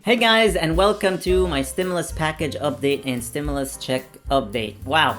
Hey guys, and welcome to my stimulus package update and stimulus check update. Wow,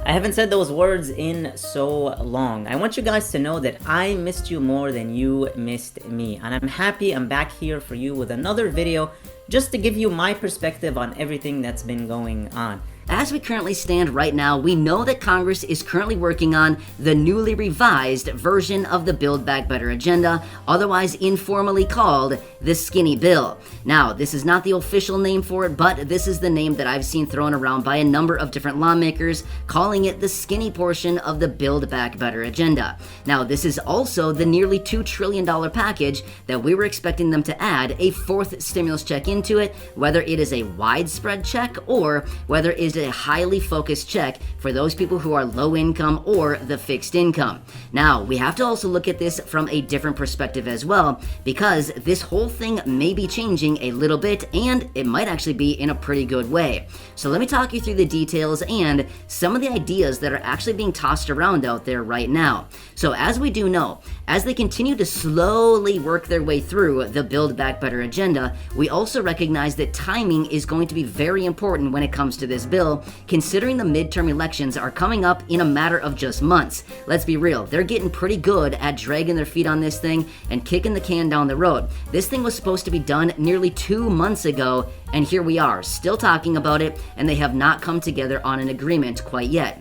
I haven't said those words in so long. I want you guys to know that I missed you more than you missed me, and I'm happy I'm back here for you with another video just to give you my perspective on everything that's been going on. As we currently stand right now, we know that Congress is currently working on the newly revised version of the Build Back Better agenda, otherwise informally called the Skinny Bill. Now, this is not the official name for it, but this is the name that I've seen thrown around by a number of different lawmakers, calling it the skinny portion of the Build Back Better agenda. Now, this is also the nearly $2 trillion package that we were expecting them to add a fourth stimulus check into it, whether it is a widespread check or whether it is a highly focused check for those people who are low income or the fixed income. Now, we have to also look at this from a different perspective as well, because this whole thing may be changing a little bit, and it might actually be in a pretty good way. So let me talk you through the details and some of the ideas that are actually being tossed around out there right now. So as we do know, as they continue to slowly work their way through the Build Back Better agenda, we also recognize that timing is going to be very important when it comes to this bill, considering the midterm elections are coming up in a matter of just months. Let's be real, they're getting pretty good at dragging their feet on this thing and kicking the can down the road. This thing was supposed to be done nearly 2 months ago, and here we are, still talking about it, and they have not come together on an agreement quite yet.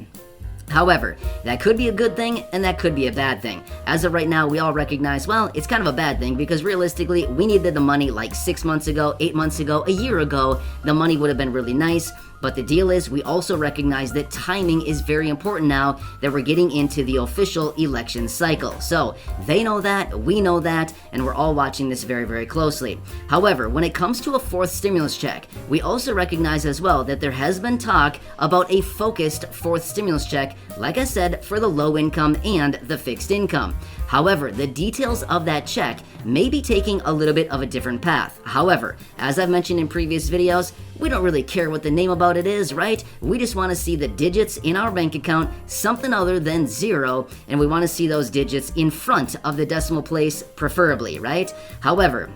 However, that could be a good thing and that could be a bad thing. As of right now, we all recognize, well, it's kind of a bad thing because realistically, we needed the money like 6 months ago, 8 months ago, a year ago. The money would have been really nice. But the deal is, we also recognize that timing is very important now that we're getting into the official election cycle. So they know that, we know that, and we're all watching this very, very closely. However, when it comes to a fourth stimulus check, we also recognize as well that there has been talk about a focused fourth stimulus check, like I said, for the low income and the fixed income. However, the details of that check may be taking a little bit of a different path. However, as I've mentioned in previous videos, we don't really care what the name about it is, right? We just want to see the digits in our bank account, something other than 0, and we want to see those digits in front of the decimal place, preferably, right? However,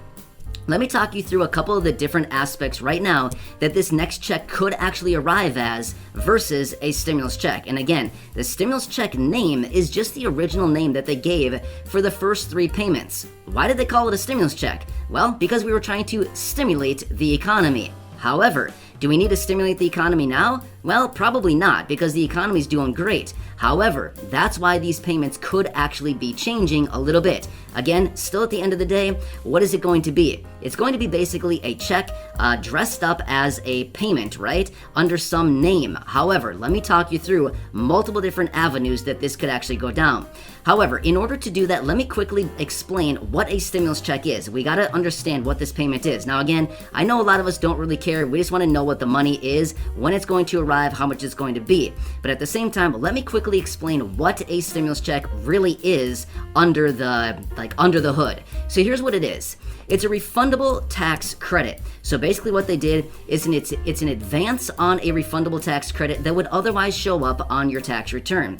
let me talk you through a couple of the different aspects right now that this next check could actually arrive as versus a stimulus check. And again, the stimulus check name is just the original name that they gave for the first 3 payments. Why did they call it a stimulus check? Well, because we were trying to stimulate the economy. However, do we need to stimulate the economy now? Well, probably not, because the economy is doing great. However, that's why these payments could actually be changing a little bit. Again, still at the end of the day, what is it going to be? It's going to be basically a check dressed up as a payment, right? Under some name. However, let me talk you through multiple different avenues that this could actually go down. However, in order to do that, let me quickly explain what a stimulus check is. We got to understand what this payment is. Now again, I know a lot of us don't really care. We just want to know what the money is, when it's going to arrive, how much it's going to be. But at the same time, let me quickly explain what a stimulus check really is under the hood. So here's what it is. It's a refundable tax credit. So basically what they did is it's an advance on a refundable tax credit that would otherwise show up on your tax return.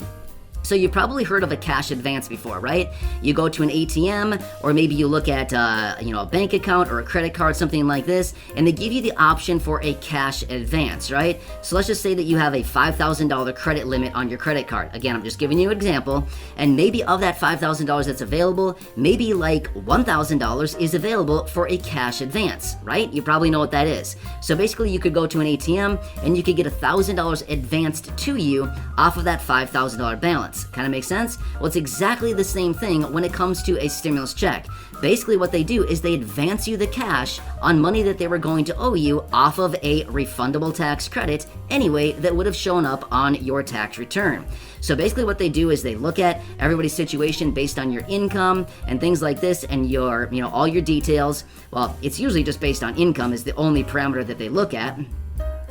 So you've probably heard of a cash advance before, right? You go to an ATM, or maybe you look at a bank account or a credit card, something like this, and they give you the option for a cash advance, right? So let's just say that you have a $5,000 credit limit on your credit card. Again, I'm just giving you an example, and maybe of that $5,000 that's available, maybe like $1,000 is available for a cash advance, right? You probably know what that is. So basically you could go to an ATM and you could get $1,000 advanced to you off of that $5,000 balance. Kind of makes sense? Well, it's exactly the same thing when it comes to a stimulus check. Basically what they do is they advance you the cash on money that they were going to owe you off of a refundable tax credit anyway that would have shown up on your tax return. So basically what they do is they look at everybody's situation based on your income and things like this, and your, all your details. Well, it's usually just based on income is the only parameter that they look at.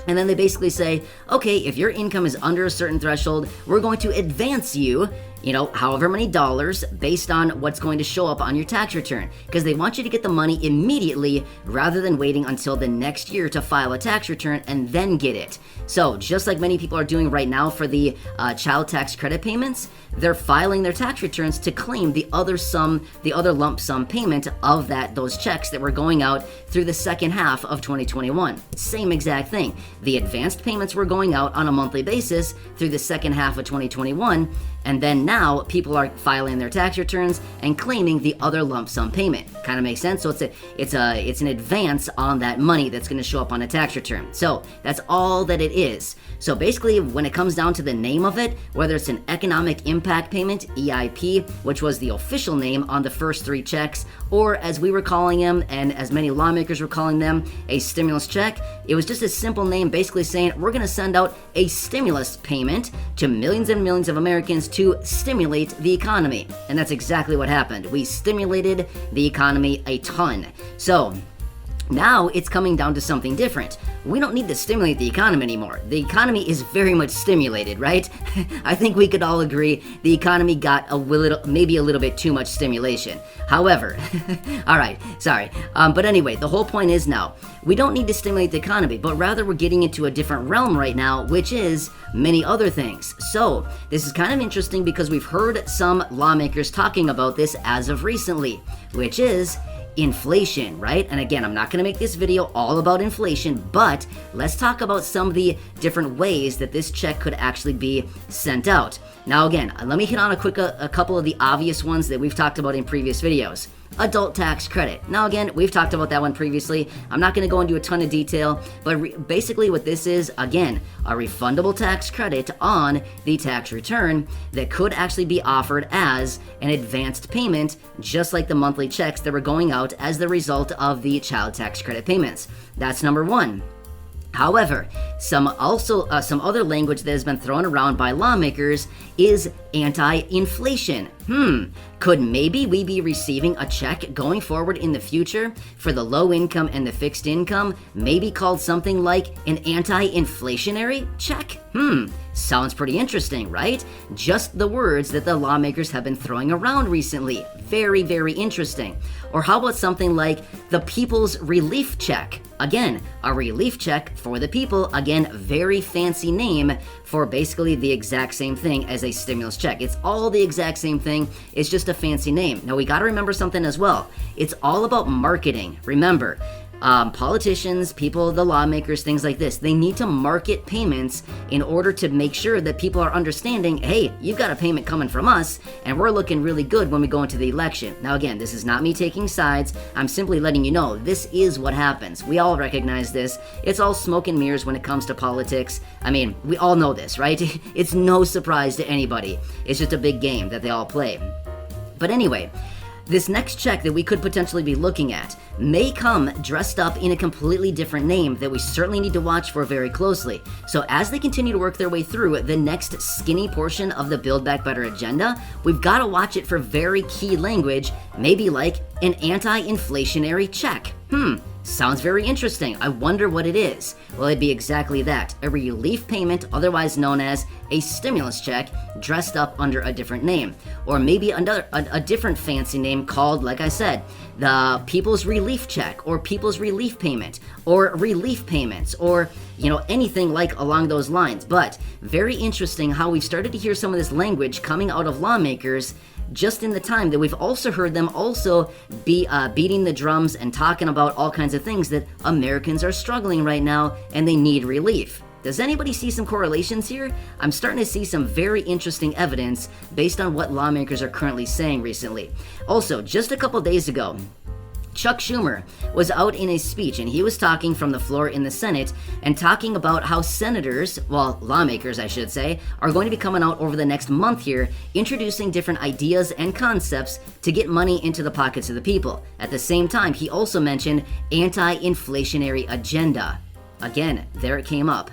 And then they basically say, okay, if your income is under a certain threshold, we're going to advance you however many dollars based on what's going to show up on your tax return, because they want you to get the money immediately rather than waiting until the next year to file a tax return and then get it. So just like many people are doing right now for the child tax credit payments, they're filing their tax returns to claim the other lump sum payment of those checks that were going out through the second half of 2021. Same exact thing. The advanced payments were going out on a monthly basis through the second half of 2021, and then now people are filing their tax returns and claiming the other lump sum payment. Kind of makes sense. So it's an advance on that money that's going to show up on a tax return. So that's all that it is. So basically, when it comes down to the name of it, whether it's an economic impact payment, EIP, which was the official name on the first 3 checks, or as we were calling them and as many lawmakers were calling them, a stimulus check, it was just a simple name basically saying we're going to send out a stimulus payment to millions and millions of Americans to stimulate the economy. And that's exactly what happened. We stimulated the economy a ton. So now it's coming down to something different. We don't need to stimulate the economy anymore. The economy is very much stimulated, right? I think we could all agree the economy got maybe a little bit too much stimulation. However, all right, sorry. But anyway, the whole point is now, we don't need to stimulate the economy, but rather we're getting into a different realm right now, which is many other things. So this is kind of interesting because we've heard some lawmakers talking about this as of recently, which is inflation, right? And again, I'm not going to make this video all about inflation, but let's talk about some of the different ways that this check could actually be sent out. Now again, let me hit on a couple of the obvious ones that we've talked about in previous videos. Adult tax credit. Now again, we've talked about that one previously. I'm not going to go into a ton of detail, but basically what this is, again, a refundable tax credit on the tax return that could actually be offered as an advanced payment, just like the monthly checks that were going out as the result of the child tax credit payments. That's number one. However, some other language that has been thrown around by lawmakers is anti-inflation. Could maybe we be receiving a check going forward in the future for the low income and the fixed income, maybe called something like an anti-inflationary check? Sounds pretty interesting, right? Just the words that the lawmakers have been throwing around recently. Very, very interesting. Or how about something like the People's Relief Check? Again, a relief check for the people. Again, very fancy name for basically the exact same thing as a stimulus check. It's all the exact same thing. It's just a fancy name. Now, we got to remember something as well. It's all about marketing. Remember, politicians, people, the lawmakers, things like this, they need to market payments in order to make sure that people are understanding, hey, you've got a payment coming from us, and we're looking really good when we go into the election. Now again, this is not me taking sides. I'm simply letting you know this is what happens. We all recognize this. It's all smoke and mirrors when it comes to politics. I mean, we all know this, right? It's no surprise to anybody. It's just a big game that they all play. But anyway, this next check that we could potentially be looking at may come dressed up in a completely different name that we certainly need to watch for very closely. So as they continue to work their way through the next skinny portion of the Build Back Better agenda, we've got to watch it for very key language, maybe like an anti-inflationary check. Sounds very interesting. I wonder what it is. Well, it'd be exactly that. A relief payment, otherwise known as a stimulus check, dressed up under a different name. Or maybe a different fancy name called, like I said, the People's Relief Check, or People's Relief Payment, or relief payments, or, anything like along those lines. But very interesting how we've started to hear some of this language coming out of lawmakers just in the time that we've also heard them also be beating the drums and talking about all kinds of things that Americans are struggling right now and they need relief. Does anybody see some correlations here? I'm starting to see some very interesting evidence based on what lawmakers are currently saying recently. Also, just a couple days ago, Chuck Schumer was out in a speech, and he was talking from the floor in the Senate and talking about how senators, well, lawmakers, I should say, are going to be coming out over the next month here, introducing different ideas and concepts to get money into the pockets of the people. At the same time, he also mentioned anti-inflationary agenda. Again, there it came up.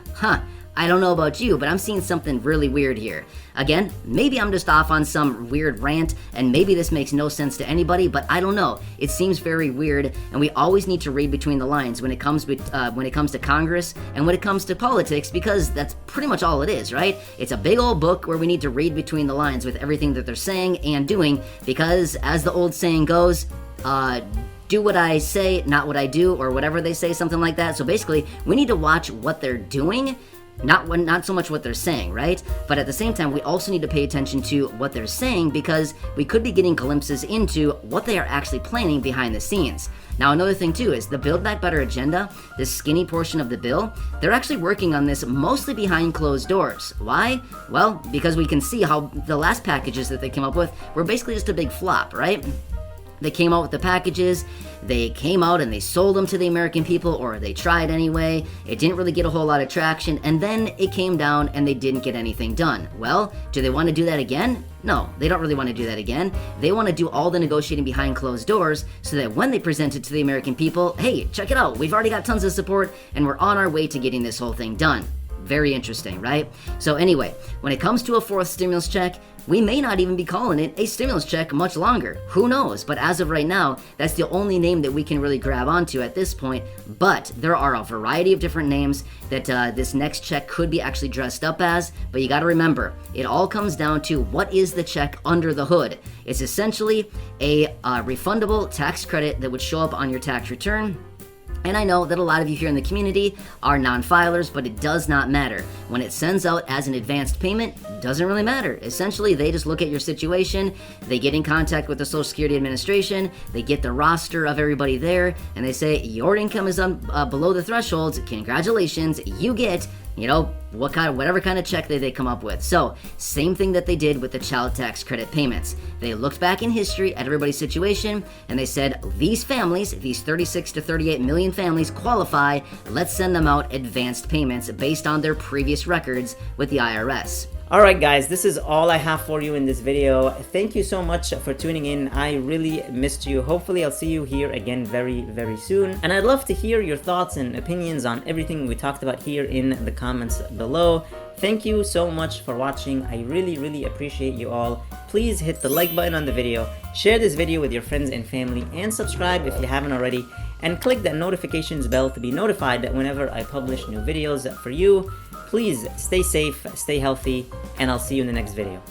I don't know about you, but I'm seeing something really weird here. Again, maybe I'm just off on some weird rant, and maybe this makes no sense to anybody, but I don't know. It seems very weird, and we always need to read between the lines when it comes to Congress and when it comes to politics, because that's pretty much all it is, right? It's a big old book where we need to read between the lines with everything that they're saying and doing, because as the old saying goes, do what I say, not what I do, or whatever they say, something like that. So basically, we need to watch what they're doing, not so much what they're saying, right? But at the same time, we also need to pay attention to what they're saying, because we could be getting glimpses into what they are actually planning behind the scenes. Now, another thing too is the Build Back Better agenda, this skinny portion of the bill, they're actually working on this mostly behind closed doors. Why? Well, because we can see how the last packages that they came up with were basically just a big flop, right? They came out with the packages, they came out and they sold them to the American people, or they tried anyway. It didn't really get a whole lot of traction, and then it came down and they didn't get anything done. Well, do they want to do that again? No, they don't really want to do that again. They want to do all the negotiating behind closed doors so that when they present it to the American people, hey, check it out, we've already got tons of support and we're on our way to getting this whole thing done. Very interesting, right? So anyway, when it comes to a fourth stimulus check, we may not even be calling it a stimulus check much longer. Who knows? But as of right now, that's the only name that we can really grab onto at this point. But there are a variety of different names that this next check could be actually dressed up as. But you got to remember, it all comes down to what is the check under the hood. It's essentially a refundable tax credit that would show up on your tax return. And I know that a lot of you here in the community are non-filers, but it does not matter. When it sends out as an advanced payment, it doesn't really matter. Essentially, they just look at your situation, they get in contact with the Social Security Administration, they get the roster of everybody there, and they say, your income is below the thresholds, congratulations, you get, whatever kind of check they come up with. So, same thing that they did with the child tax credit payments. They looked back in history at everybody's situation, and they said, these families, these 36 to 38 million families qualify, let's send them out advanced payments based on their previous records with the IRS. Alright guys, this is all I have for you in this video. Thank you so much for tuning in. I really missed you. Hopefully I'll see you here again very, very soon. And I'd love to hear your thoughts and opinions on everything we talked about here in the comments below. Thank you so much for watching. I really, really appreciate you all. Please hit the like button on the video, share this video with your friends and family, and subscribe if you haven't already. And click that notifications bell to be notified that whenever I publish new videos for you. Please stay safe, stay healthy, and I'll see you in the next video.